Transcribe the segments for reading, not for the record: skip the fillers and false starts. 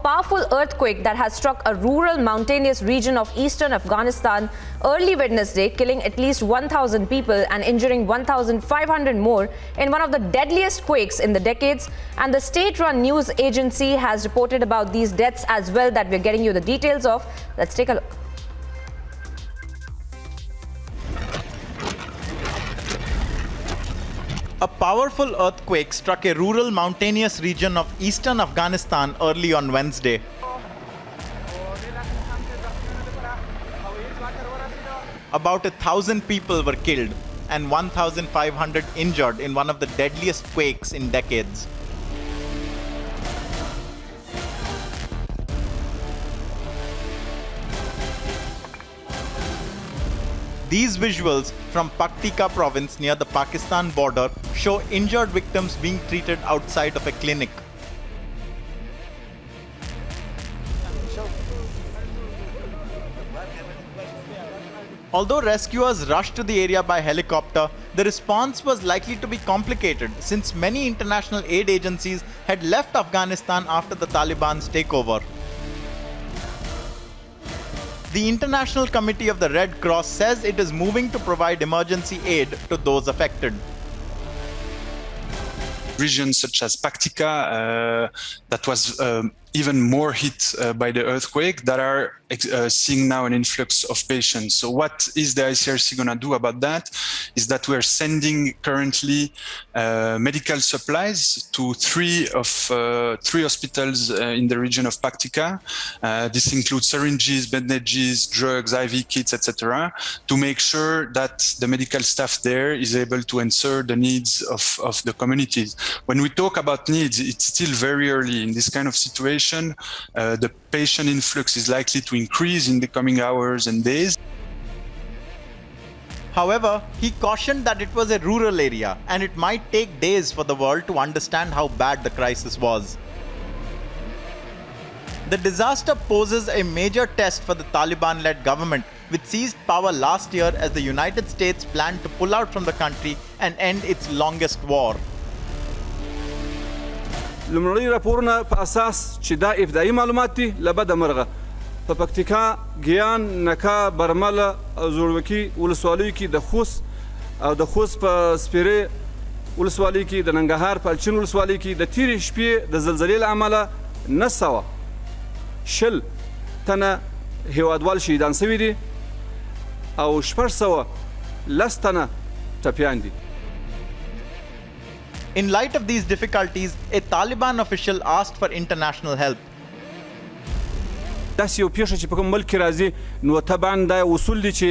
powerful earthquake that has struck a rural mountainous region of eastern Afghanistan early Wednesday, killing at least 1,000 people and injuring 1,500 more in one of the deadliest quakes in the decades. And the state-run news agency has reported about these deaths as well, that we're getting you the details of. Let's take a look. A powerful earthquake struck a rural mountainous region of eastern Afghanistan early on Wednesday. About 1,000 people were killed and 1,500 injured in one of the deadliest quakes in decades. These visuals from Paktika province near the Pakistan border show injured victims being treated outside of a clinic. Although rescuers rushed to the area by helicopter, the response was likely to be complicated since many international aid agencies had left Afghanistan after the Taliban's takeover. The International Committee of the Red Cross says it is moving to provide emergency aid to those affected. Regions such as Paktika, that was even more hit by the earthquake, that are seeing now an influx of patients. So what is the ICRC going to do about that? Is that we're sending currently medical supplies to three hospitals in the region of Paktika. This includes syringes, bandages, drugs, IV kits, etc., to make sure that the medical staff there is able to answer the needs of the communities. When we talk about needs, it's still very early in this kind of situation. The patient influx is likely to increase in the coming hours and days. However, he cautioned that it was a rural area and it might take days for the world to understand how bad the crisis was. The disaster poses a major test for the Taliban-led government, which seized power last year as the United States planned to pull out from the country and end its longest war. لمړی راپورونه په اساس چې دا ابتدایي معلومات دي له بده مرغه په پکتیکا، ګیان، نکا، برمله او زوړوکي ولسوالیو کې د خوست او د خوست په سپیرې ولسوالۍ کې د ننګرهار په الچین ولسوالۍ کې د تیرې شپې د زلزلې له امله 910 تنه هیوادوال شهیدان سوي دي او 610 تنه ټپیان دي. In light of these difficulties, a Taliban official asked for international help. داسې یو پیښه چې په کوم ملک کې راځي نو طبعا دا اصول دي چې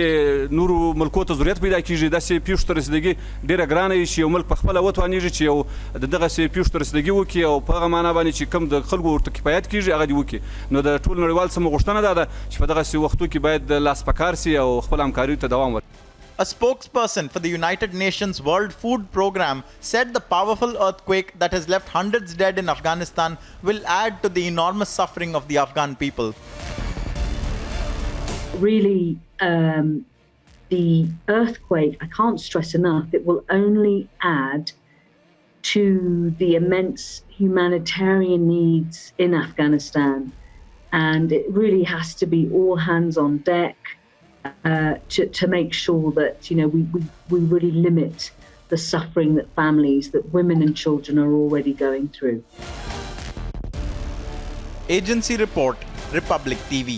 نورو ملکو ته ضرورت پیدا کیږي. داسې پیښو ته رسیدګي ډېره ګرانه وي چې یو ملک پخپله وتوانېږي چې یو د دغسې پیښو ته رسیدګي وکړي او په هغه معنا باندې چې کوم د خلکو ورته کفایت کیږي هغه دې وکړي. نو د ټول نړیوال څخه غوښتنه دا ده چې په دغسې وختو کې باید لاس په کار سي او خپل همکاریو ته دوام ورکړي. A spokesperson for the United Nations World Food Programme said the powerful earthquake that has left hundreds dead in Afghanistan will add to the enormous suffering of the Afghan people. Really, the earthquake, I can't stress enough, it will only add to the immense humanitarian needs in Afghanistan. And it really has to be all hands on deck. To make sure that we really limit the suffering that families, that women and children are already going through. Agency Report, Republic TV.